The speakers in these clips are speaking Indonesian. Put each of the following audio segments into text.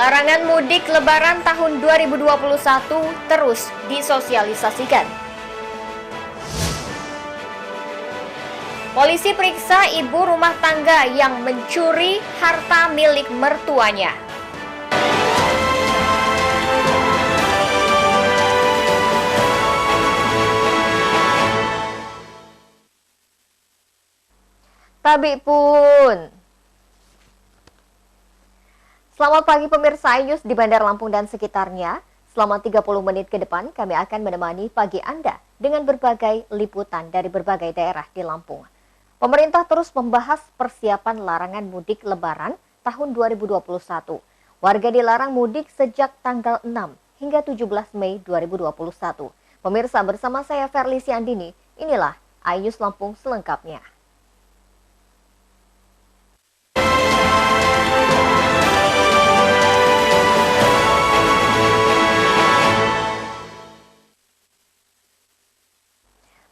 Larangan mudik Lebaran tahun 2021 terus disosialisasikan. Polisi periksa ibu rumah tangga yang mencuri harta milik mertuanya. Tabi pun. Selamat pagi pemirsa iNews di Bandar Lampung dan sekitarnya. Selama 30 menit ke depan kami akan menemani pagi Anda dengan berbagai liputan dari berbagai daerah di Lampung. Pemerintah terus membahas persiapan larangan mudik Lebaran tahun 2021. Warga dilarang mudik sejak tanggal 6 hingga 17 Mei 2021. Pemirsa, bersama saya Verlisi Andini, inilah iNews Lampung selengkapnya.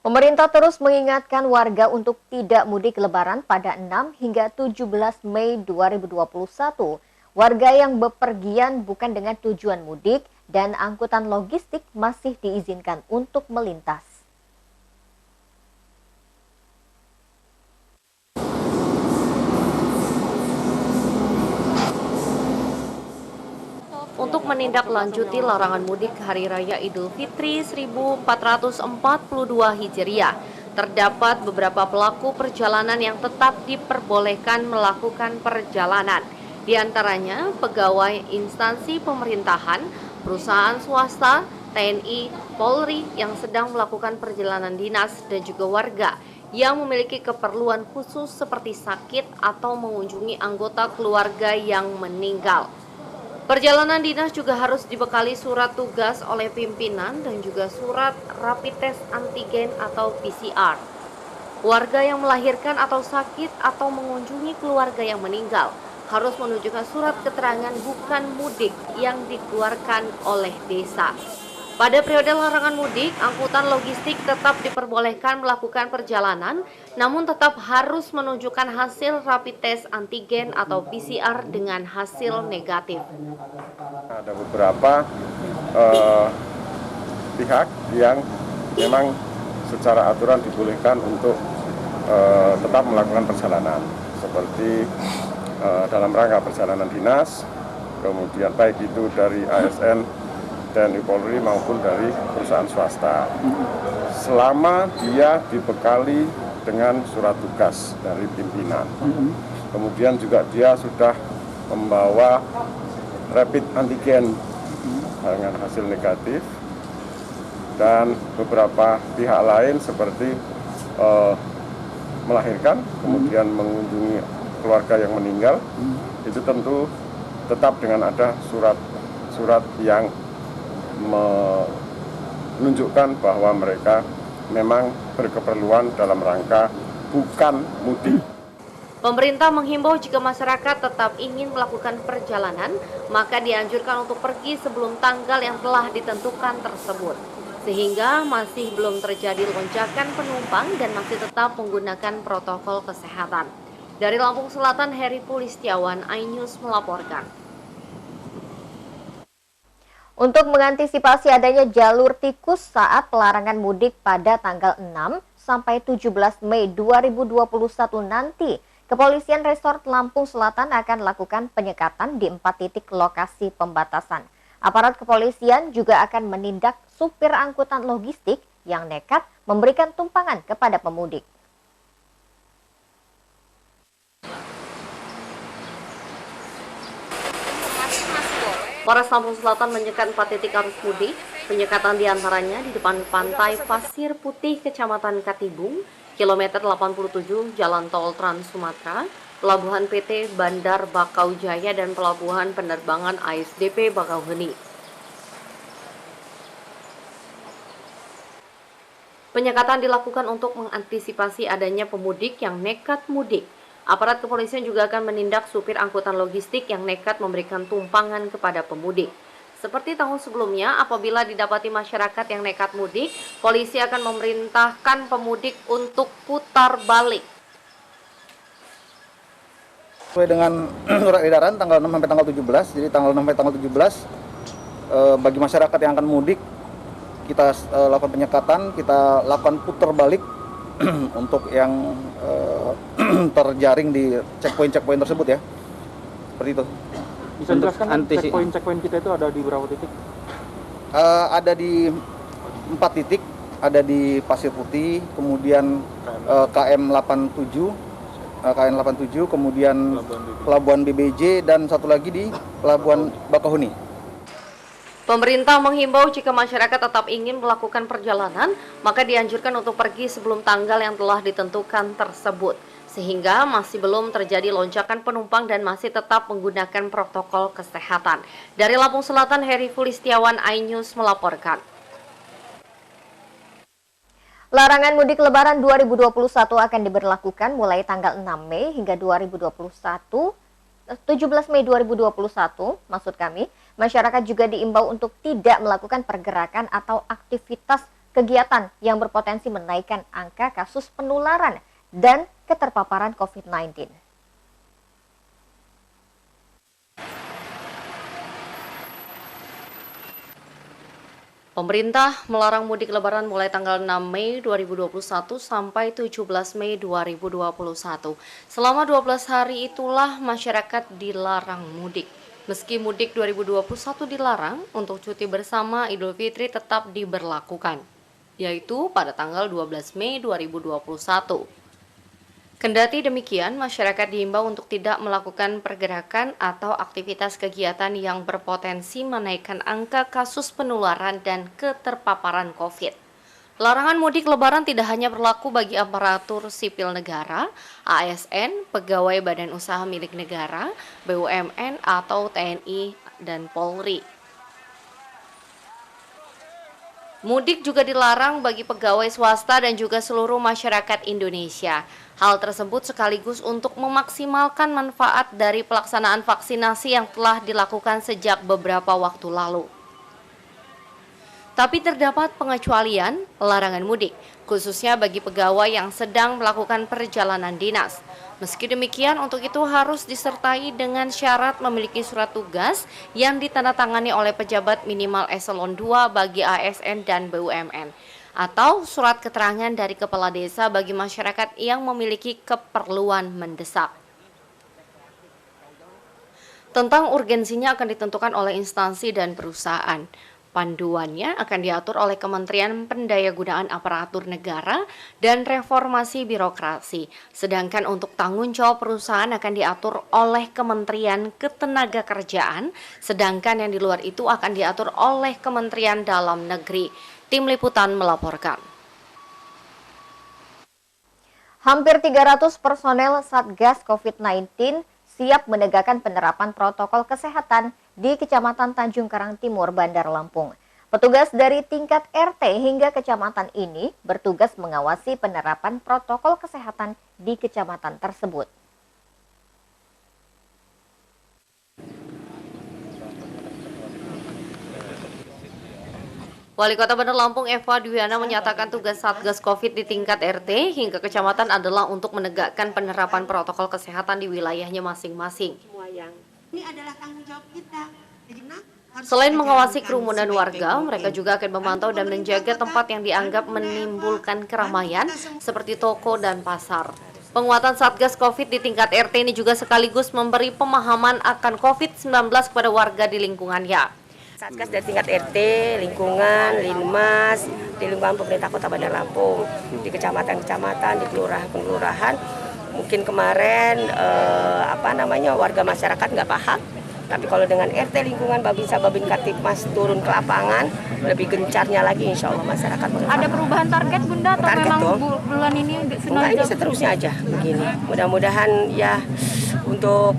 Pemerintah terus mengingatkan warga untuk tidak mudik Lebaran pada 6 hingga 17 Mei 2021. Warga yang bepergian bukan dengan tujuan mudik dan angkutan logistik masih diizinkan untuk melintas. Untuk menindaklanjuti larangan mudik Hari Raya Idul Fitri 1442 Hijriah, terdapat beberapa pelaku perjalanan yang tetap diperbolehkan melakukan perjalanan. Di antaranya pegawai instansi pemerintahan, perusahaan swasta, TNI, Polri yang sedang melakukan perjalanan dinas dan juga warga yang memiliki keperluan khusus seperti sakit atau mengunjungi anggota keluarga yang meninggal. Perjalanan dinas juga harus dibekali surat tugas oleh pimpinan dan juga surat rapid test antigen atau PCR. Warga yang melahirkan atau sakit atau mengunjungi keluarga yang meninggal harus menunjukkan surat keterangan bukan mudik yang dikeluarkan oleh desa. Pada periode larangan mudik, angkutan logistik tetap diperbolehkan melakukan perjalanan, namun tetap harus menunjukkan hasil rapid test antigen atau PCR dengan hasil negatif. Ada beberapa pihak yang memang secara aturan dibolehkan untuk tetap melakukan perjalanan, seperti dalam rangka perjalanan dinas, kemudian baik itu dari ASN, TNI Polri maupun dari perusahaan swasta, selama dia dibekali dengan surat tugas dari pimpinan. Kemudian juga dia sudah membawa rapid antigen dengan hasil negatif, dan beberapa pihak lain seperti melahirkan, kemudian mengunjungi keluarga yang meninggal, itu tentu tetap dengan ada surat yang menunjukkan bahwa mereka memang berkeperluan dalam rangka bukan mudik. Pemerintah menghimbau jika masyarakat tetap ingin melakukan perjalanan, maka dianjurkan untuk pergi sebelum tanggal yang telah ditentukan tersebut. Sehingga masih belum terjadi lonjakan penumpang dan masih tetap menggunakan protokol kesehatan. Dari Lampung Selatan, Heri Pulistiawan, iNews melaporkan. Untuk mengantisipasi adanya jalur tikus saat pelarangan mudik pada tanggal 6 sampai 17 Mei 2021 nanti, Kepolisian Resort Lampung Selatan akan lakukan penyekatan di 4 titik lokasi pembatasan. Aparat kepolisian juga akan menindak supir angkutan logistik yang nekat memberikan tumpangan kepada pemudik. Polres Lampung Selatan menyekat 4 titik arus mudik. Penyekatan diantaranya di depan Pantai Pasir Putih, Kecamatan Katibung, kilometer 87 Jalan Tol Trans Sumatera, Pelabuhan PT Bandar Bakau Jaya, dan Pelabuhan Penerbangan ASDP Bakauheni. Penyekatan dilakukan untuk mengantisipasi adanya pemudik yang nekat mudik. Aparat kepolisian juga akan menindak supir angkutan logistik yang nekat memberikan tumpangan kepada pemudik. Seperti tahun sebelumnya, apabila didapati masyarakat yang nekat mudik, polisi akan memerintahkan pemudik untuk putar balik. Sesuai dengan surat edaran tanggal 6 sampai tanggal 17, jadi tanggal 6 sampai tanggal 17 bagi masyarakat yang akan mudik kita lakukan penyekatan, kita lakukan putar balik untuk yang terjaring di checkpoint tersebut ya. Seperti itu. Bisa dijelaskan checkpoint kita itu ada di berapa titik? Ada di 4 titik, ada di Pasir Putih, kemudian KM 87, kemudian Pelabuhan BBJ, dan satu lagi di Pelabuhan Bakahuni. Pemerintah menghimbau jika masyarakat tetap ingin melakukan perjalanan, maka dianjurkan untuk pergi sebelum tanggal yang telah ditentukan tersebut. Sehingga masih belum terjadi lonjakan penumpang dan masih tetap menggunakan protokol kesehatan. Dari Lampung Selatan, Heri Fulistiawan, iNews melaporkan. Larangan mudik Lebaran 2021 akan diberlakukan mulai tanggal 6 Mei hingga 17 Mei 2021, maksud kami. Masyarakat juga diimbau untuk tidak melakukan pergerakan atau aktivitas kegiatan yang berpotensi menaikkan angka kasus penularan dan keterpaparan COVID-19. Pemerintah melarang mudik Lebaran mulai tanggal 6 Mei 2021 sampai 17 Mei 2021. Selama 12 hari itulah masyarakat dilarang mudik. Meski mudik 2021 dilarang, untuk cuti bersama Idul Fitri tetap diberlakukan, yaitu pada tanggal 12 Mei 2021. Kendati demikian, masyarakat diimbau untuk tidak melakukan pergerakan atau aktivitas kegiatan yang berpotensi menaikkan angka kasus penularan dan keterpaparan COVID. Larangan mudik Lebaran tidak hanya berlaku bagi aparatur sipil negara, ASN, pegawai badan usaha milik negara, BUMN, atau TNI dan Polri. Mudik juga dilarang bagi pegawai swasta dan juga seluruh masyarakat Indonesia. Hal tersebut sekaligus untuk memaksimalkan manfaat dari pelaksanaan vaksinasi yang telah dilakukan sejak beberapa waktu lalu. Tapi terdapat pengecualian larangan mudik, khususnya bagi pegawai yang sedang melakukan perjalanan dinas. Meski demikian, untuk itu harus disertai dengan syarat memiliki surat tugas yang ditandatangani oleh pejabat minimal eselon 2 bagi ASN dan BUMN, atau surat keterangan dari kepala desa bagi masyarakat yang memiliki keperluan mendesak. Tentang urgensinya akan ditentukan oleh instansi dan perusahaan. Panduannya akan diatur oleh Kementerian Pendayagunaan Aparatur Negara dan Reformasi Birokrasi. Sedangkan untuk tanggung jawab perusahaan akan diatur oleh Kementerian Ketenagakerjaan, sedangkan yang di luar itu akan diatur oleh Kementerian Dalam Negeri. Tim Liputan melaporkan. Hampir 300 personel Satgas COVID-19 siap menegakkan penerapan protokol kesehatan di Kecamatan Tanjung Karang Timur, Bandar Lampung. Petugas dari tingkat RT hingga kecamatan ini bertugas mengawasi penerapan protokol kesehatan di kecamatan tersebut. Wali Kota Bandar Lampung Eva Dwiana menyatakan tugas Satgas COVID di tingkat RT hingga kecamatan adalah untuk menegakkan penerapan protokol kesehatan di wilayahnya masing-masing. Ini adalah tanggung jawab kita. Selain mengawasi kerumunan warga, mereka juga akan memantau dan menjaga tempat yang dianggap menimbulkan keramaian seperti toko dan pasar. Penguatan Satgas COVID di tingkat RT ini juga sekaligus memberi pemahaman akan COVID-19 kepada warga di lingkungannya. Satgas dari tingkat RT, lingkungan, Linmas, di lingkungan pemerintah Kota Bandar Lampung, di kecamatan-kecamatan, di kelurahan-kelurahan. Mungkin kemarin warga masyarakat nggak paham, tapi kalau dengan RT lingkungan Babinsa Babin Kartipmas turun ke lapangan, lebih gencarnya lagi insya Allah masyarakat mengetahui. Ada perubahan target Bunda atau target memang dong. bulan ini Enggak, ini seterusnya aja begini. Mudah-mudahan ya untuk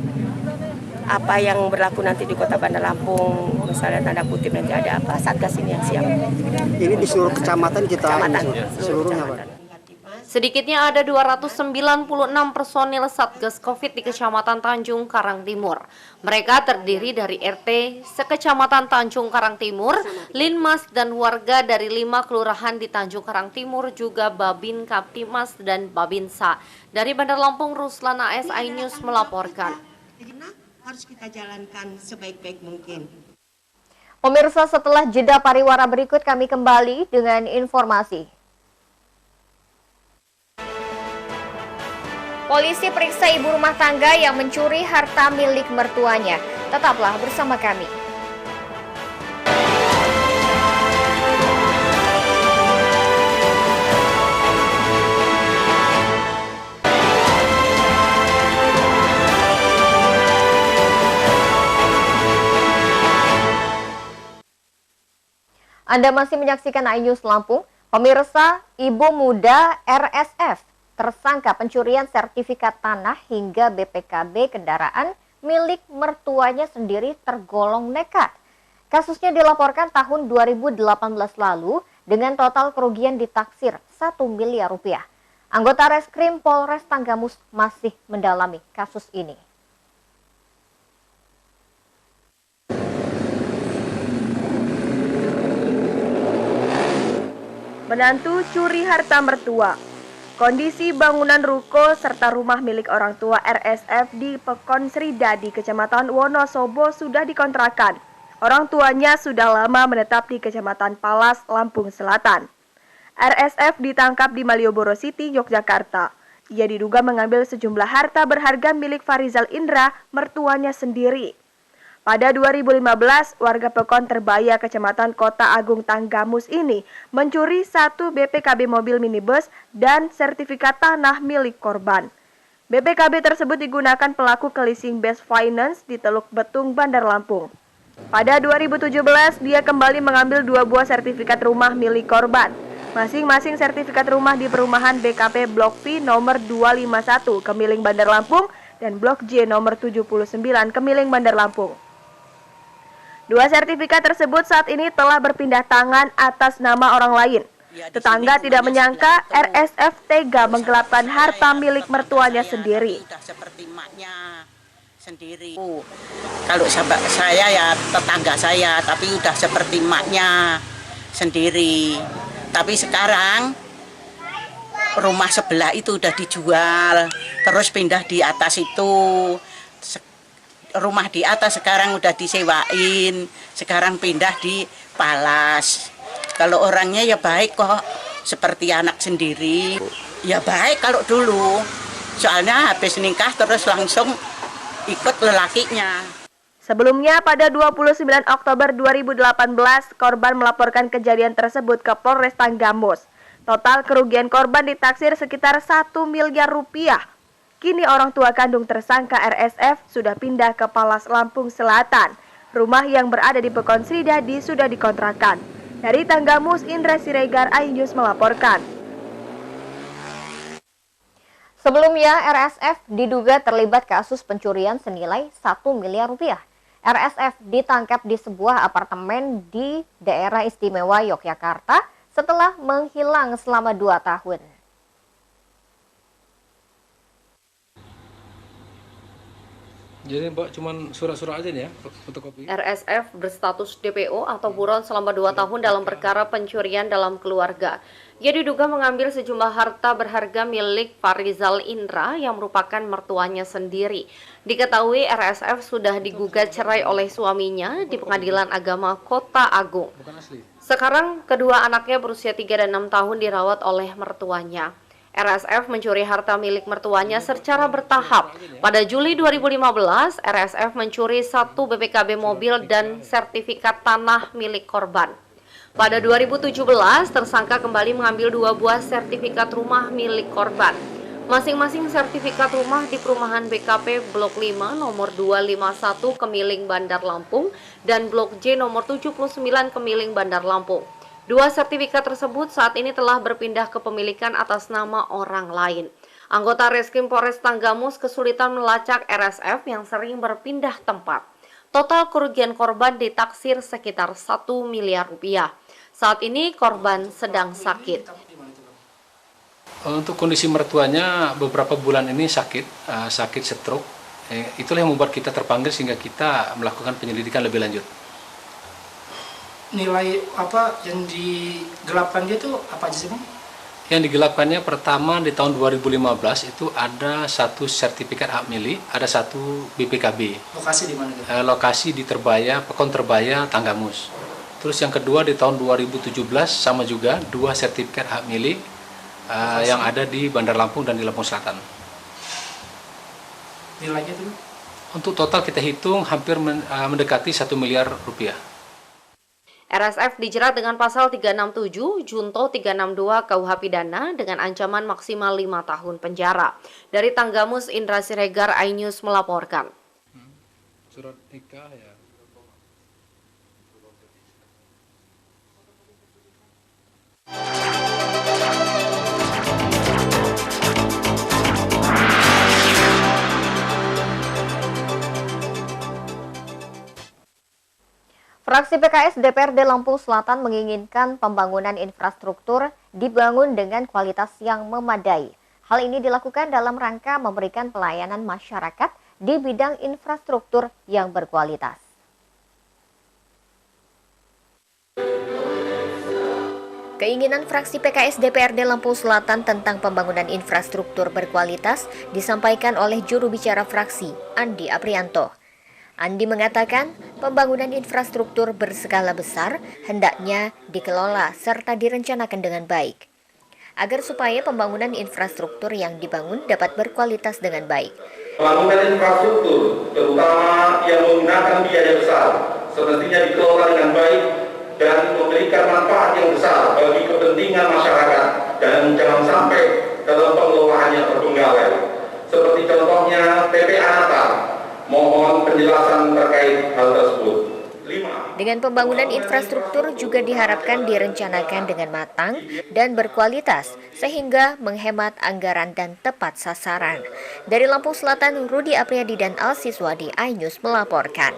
apa yang berlaku nanti di Kota Bandar Lampung, misalnya tanda kutip nanti ada apa, Satgas ini yang siap. Ini di seluruh kecamatan kita Kecamatan, seluruhnya, Pak. Sedikitnya ada 296 personil Satgas Covid di Kecamatan Tanjung Karang Timur. Mereka terdiri dari RT sekecamatan Tanjung Karang Timur, Linmas dan warga dari 5 kelurahan di Tanjung Karang Timur, juga Babin Kaptimas dan Babinsa. Dari Bandar Lampung, Ruslana SI News melaporkan. Harus kita jalankan sebaik-baik mungkin. Pemirsa, setelah jeda pariwara berikut kami kembali dengan informasi. Polisi periksa ibu rumah tangga yang mencuri harta milik mertuanya. Tetaplah bersama kami. Anda masih menyaksikan iNews Lampung. Pemirsa, ibu muda RSF tersangka pencurian sertifikat tanah hingga BPKB kendaraan milik mertuanya sendiri tergolong nekat. Kasusnya dilaporkan tahun 2018 lalu dengan total kerugian ditaksir 1 miliar rupiah. Anggota Reskrim Polres Tanggamus masih mendalami kasus ini. Menantu curi harta mertua. Kondisi bangunan ruko serta rumah milik orang tua RSF di Pekon Sridadi, Kecamatan Wonosobo sudah dikontrakan. Orang tuanya sudah lama menetap di Kecamatan Palas, Lampung Selatan. RSF ditangkap di Malioboro City, Yogyakarta. Ia diduga mengambil sejumlah harta berharga milik Farizal Indra, mertuanya sendiri. Pada 2015, warga Pekon Terbaya, Kecamatan Kota Agung Tanggamus ini mencuri 1 BPKB mobil minibus dan sertifikat tanah milik korban. BPKB tersebut digunakan pelaku ke leasing Best Finance di Teluk Betung, Bandar Lampung. Pada 2017, dia kembali mengambil 2 buah sertifikat rumah milik korban. Masing-masing sertifikat rumah di perumahan BKP Blok P nomor 251 Kemiling, Bandar Lampung dan Blok J nomor 79 Kemiling, Bandar Lampung. 2 sertifikat tersebut saat ini telah berpindah tangan atas nama orang lain. Tetangga tidak menyangka RSF tega menggelapkan harta milik mertuanya sendiri. Seperti maknya sendiri. Kalau saya ya tetangga saya, tapi udah seperti maknya sendiri. Tapi sekarang rumah sebelah itu udah dijual, terus pindah di atas itu. Rumah di atas sekarang udah disewain, sekarang pindah di Palas. Kalau orangnya ya baik kok, seperti anak sendiri. Ya baik kalau dulu, soalnya habis nikah terus langsung ikut lelakinya. Sebelumnya pada 29 Oktober 2018, korban melaporkan kejadian tersebut ke Polres Tanggamus. Total kerugian korban ditaksir sekitar 1 miliar rupiah. Kini orang tua kandung tersangka RSF sudah pindah ke Palas, Lampung Selatan. Rumah yang berada di Pekon Sridadi sudah dikontrakan. Dari Tanggamus, Indra Siregar, iNews melaporkan. Sebelumnya, RSF diduga terlibat kasus pencurian senilai 1 miliar rupiah. RSF ditangkap di sebuah apartemen di daerah istimewa Yogyakarta setelah menghilang selama 2 tahun. Jadi Mbak cuman surat-surat aja nih ya, fotokopi? RSF berstatus DPO atau buron selama 2 tahun dalam perkara pencurian dalam keluarga. Ia diduga mengambil sejumlah harta berharga milik Farizal Indra yang merupakan mertuanya sendiri. Diketahui RSF sudah digugat cerai oleh suaminya di Pengadilan Agama Kota Agung. Sekarang kedua anaknya berusia 3 dan 6 tahun dirawat oleh mertuanya. RSF mencuri harta milik mertuanya secara bertahap. Pada Juli 2015, RSF mencuri 1 BPKB mobil dan sertifikat tanah milik korban. Pada 2017, tersangka kembali mengambil 2 buah sertifikat rumah milik korban. Masing-masing sertifikat rumah di perumahan BKP Blok 5 nomor 251 Kemiling, Bandar Lampung dan Blok J nomor 79 Kemiling, Bandar Lampung. 2 sertifikat tersebut saat ini telah berpindah kepemilikan atas nama orang lain. Anggota Reskrim Polres Tanggamus kesulitan melacak RSF yang sering berpindah tempat. Total kerugian korban ditaksir sekitar 1 miliar rupiah. Saat ini korban sedang sakit. Untuk kondisi mertuanya beberapa bulan ini sakit stroke. Itulah yang membuat kita terpanggil sehingga kita melakukan penyelidikan lebih lanjut. Nilai apa yang digelapkan dia itu apa aja sih, Bang? Yang digelapkannya pertama di tahun 2015 itu ada 1 sertifikat hak milik, ada 1 BPKB. Lokasi di mana itu? Lokasi di Terbaya, Pekon Terbaya, Tanggamus. Terus yang kedua di tahun 2017 sama juga 2 sertifikat hak milik yang ada di Bandar Lampung dan di Lampung Selatan. Nilainya itu? Untuk total kita hitung hampir mendekati 1 miliar rupiah. RSF dijerat dengan pasal 367, Junto 362 KUH Pidana dengan ancaman maksimal 5 tahun penjara. Dari Tanggamus, Indra Siregar, iNews melaporkan. Surat nikah ya. Fraksi PKS DPRD Lampung Selatan menginginkan pembangunan infrastruktur dibangun dengan kualitas yang memadai. Hal ini dilakukan dalam rangka memberikan pelayanan masyarakat di bidang infrastruktur yang berkualitas. Keinginan fraksi PKS DPRD Lampung Selatan tentang pembangunan infrastruktur berkualitas disampaikan oleh juru bicara fraksi, Andi Aprianto. Andi mengatakan pembangunan infrastruktur berskala besar hendaknya dikelola serta direncanakan dengan baik, agar supaya pembangunan infrastruktur yang dibangun dapat berkualitas dengan baik. Pembangunan infrastruktur, terutama yang menggunakan biaya besar, semestinya dikelola dengan baik dan memberikan manfaat yang besar bagi kepentingan masyarakat dan jangan sampai dalam pengelolaannya terbengkalai. Seperti contohnya TPA Natal. Mohon penjelasan terkait hal tersebut. 5. Dengan pembangunan infrastruktur juga diharapkan direncanakan dengan matang dan berkualitas sehingga menghemat anggaran dan tepat sasaran. Dari Lampung Selatan, Rudi Apriyadi dan Alsiswadi, iNews melaporkan.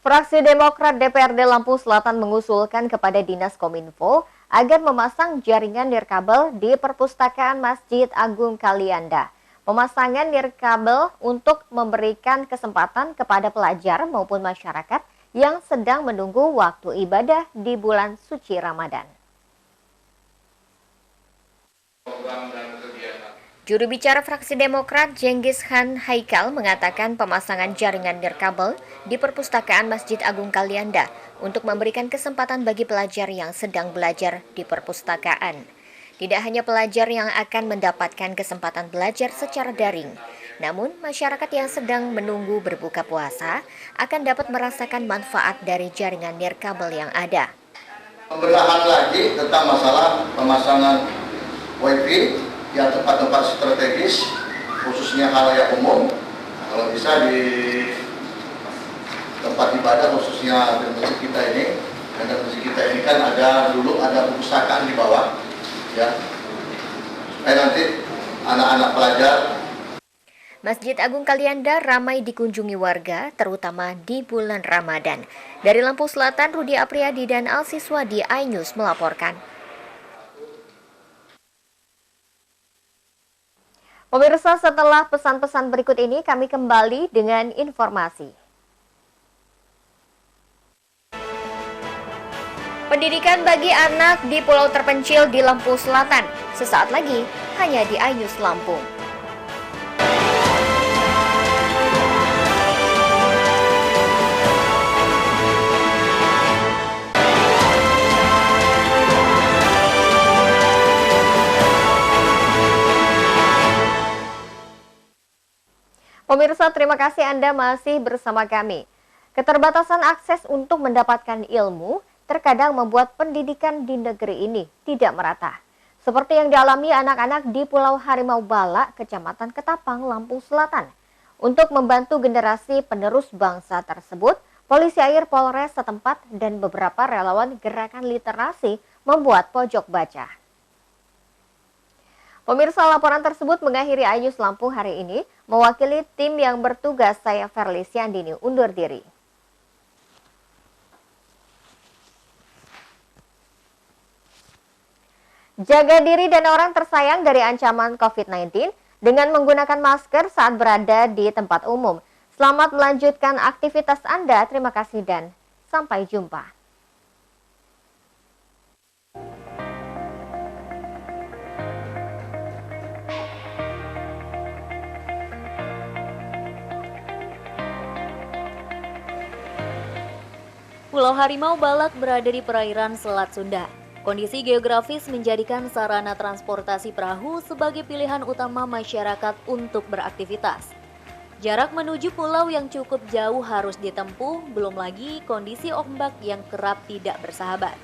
Fraksi Demokrat DPRD Lampung Selatan mengusulkan kepada Dinas Kominfo agar memasang jaringan nirkabel di perpustakaan Masjid Agung Kalianda. Pemasangan nirkabel untuk memberikan kesempatan kepada pelajar maupun masyarakat yang sedang menunggu waktu ibadah di bulan suci Ramadan. Juru bicara fraksi Demokrat Jenghis Khan Haikal mengatakan pemasangan jaringan nirkabel di perpustakaan Masjid Agung Kalianda untuk memberikan kesempatan bagi pelajar yang sedang belajar di perpustakaan. Tidak hanya pelajar yang akan mendapatkan kesempatan belajar secara daring, namun masyarakat yang sedang menunggu berbuka puasa akan dapat merasakan manfaat dari jaringan nirkabel yang ada. Pembenahan lagi tentang masalah pemasangan wifi yang tempat-tempat strategis, khususnya halayak umum, kalau bisa di tempat ibadah khususnya di masjid kita ini. Dan masjid kita ini kan dulu ada perpustakaan di bawah, ya. Supaya nanti anak-anak pelajar. Masjid Agung Kalianda ramai dikunjungi warga, terutama di bulan Ramadan. Dari Lampung Selatan, Rudi Apriyadi dan Alsiswadi, iNews melaporkan. Pemirsa, setelah pesan-pesan berikut ini, kami kembali dengan informasi. Pendidikan bagi anak di pulau terpencil di Lampung Selatan. Sesaat lagi, hanya di iNews Lampung. Pemirsa, terima kasih Anda masih bersama kami. Keterbatasan akses untuk mendapatkan ilmu terkadang membuat pendidikan di negeri ini tidak merata. Seperti yang dialami anak-anak di Pulau Harimau Bala, Kecamatan Ketapang, Lampung Selatan. Untuk membantu generasi penerus bangsa tersebut, Polisi Air Polres setempat dan beberapa relawan gerakan literasi membuat pojok baca. Pemirsa, laporan tersebut mengakhiri iNews Lampung hari ini. Mewakili tim yang bertugas, saya Verly Siandini undur diri. Jaga diri dan orang tersayang dari ancaman COVID-19 dengan menggunakan masker saat berada di tempat umum. Selamat melanjutkan aktivitas Anda. Terima kasih dan sampai jumpa. Pulau Harimau Balak berada di perairan Selat Sunda. Kondisi geografis menjadikan sarana transportasi perahu sebagai pilihan utama masyarakat untuk beraktivitas. Jarak menuju pulau yang cukup jauh harus ditempuh, belum lagi kondisi ombak yang kerap tidak bersahabat.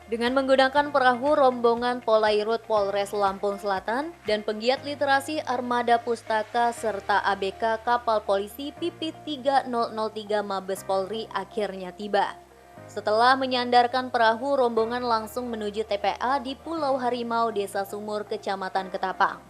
Dengan menggunakan perahu rombongan Polairut Polres Lampung Selatan dan penggiat literasi Armada Pustaka serta ABK Kapal Polisi Pipit 3003 Mabes Polri akhirnya tiba. Setelah menyandarkan perahu, rombongan langsung menuju TPA di Pulau Harimau, Desa Sumur, Kecamatan Ketapang.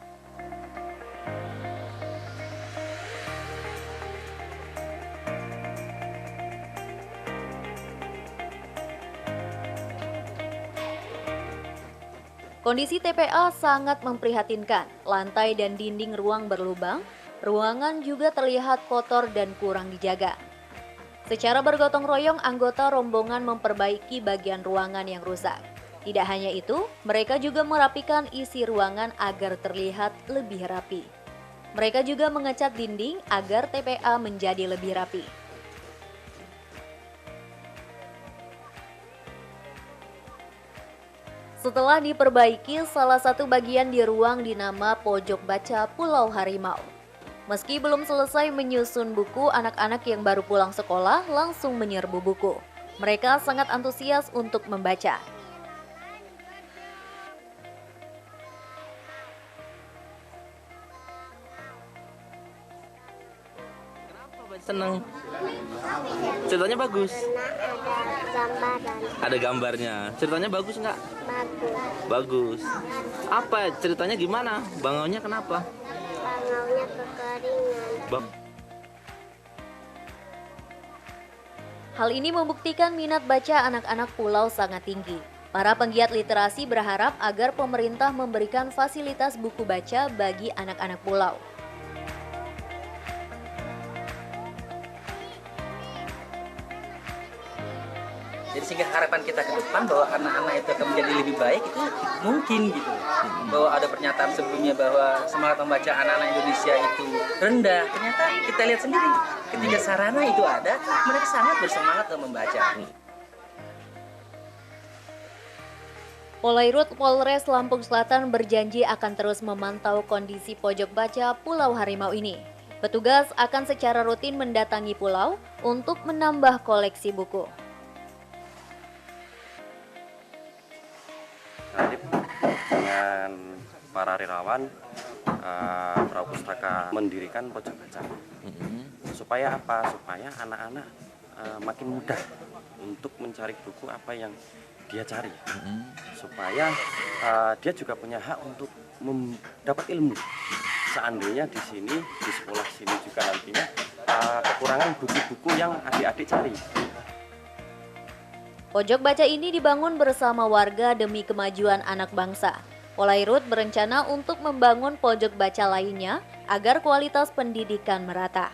Kondisi TPA sangat memprihatinkan. Lantai dan dinding ruang berlubang, ruangan juga terlihat kotor dan kurang dijaga. Secara bergotong royong, anggota rombongan memperbaiki bagian ruangan yang rusak. Tidak hanya itu, mereka juga merapikan isi ruangan agar terlihat lebih rapi. Mereka juga mengecat dinding agar TPA menjadi lebih rapi. Setelah diperbaiki, salah satu bagian di ruang dinama Pojok Baca Pulau Harimau. Meski belum selesai menyusun buku, anak-anak yang baru pulang sekolah langsung menyerbu buku. Mereka sangat antusias untuk membaca. Seneng. Ceritanya bagus. Gambaran. Ada gambarnya. Ceritanya bagus nggak? Bagus. Bagus. Apa ceritanya gimana? Bangaunya kenapa? Bangaunya kekeringan. Hal ini membuktikan minat baca anak-anak pulau sangat tinggi. Para penggiat literasi berharap agar pemerintah memberikan fasilitas buku baca bagi anak-anak pulau. Jadi sehingga harapan kita ke depan bahwa anak-anak itu akan menjadi lebih baik itu mungkin gitu. Bahwa ada pernyataan sebelumnya bahwa semangat membaca anak-anak Indonesia itu rendah. Ternyata kita lihat sendiri ketika sarana itu ada, mereka sangat bersemangat dalam membaca. Polairut Polres Lampung Selatan berjanji akan terus memantau kondisi pojok baca Pulau Harimau ini. Petugas akan secara rutin mendatangi pulau untuk menambah koleksi buku. Dengan para relawan Perahu Pustaka mendirikan pojok baca. Supaya apa? Supaya anak-anak makin mudah untuk mencari buku apa yang dia cari. Supaya dia juga punya hak untuk mendapat ilmu. Seandainya di sini, di sekolah sini juga nantinya kekurangan buku-buku yang adik-adik cari. Pojok baca ini dibangun bersama warga demi kemajuan anak bangsa. Polairut berencana untuk membangun pojok baca lainnya agar kualitas pendidikan merata.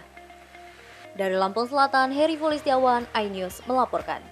Dari Lampung Selatan, Heri Fulistiawan, iNews melaporkan.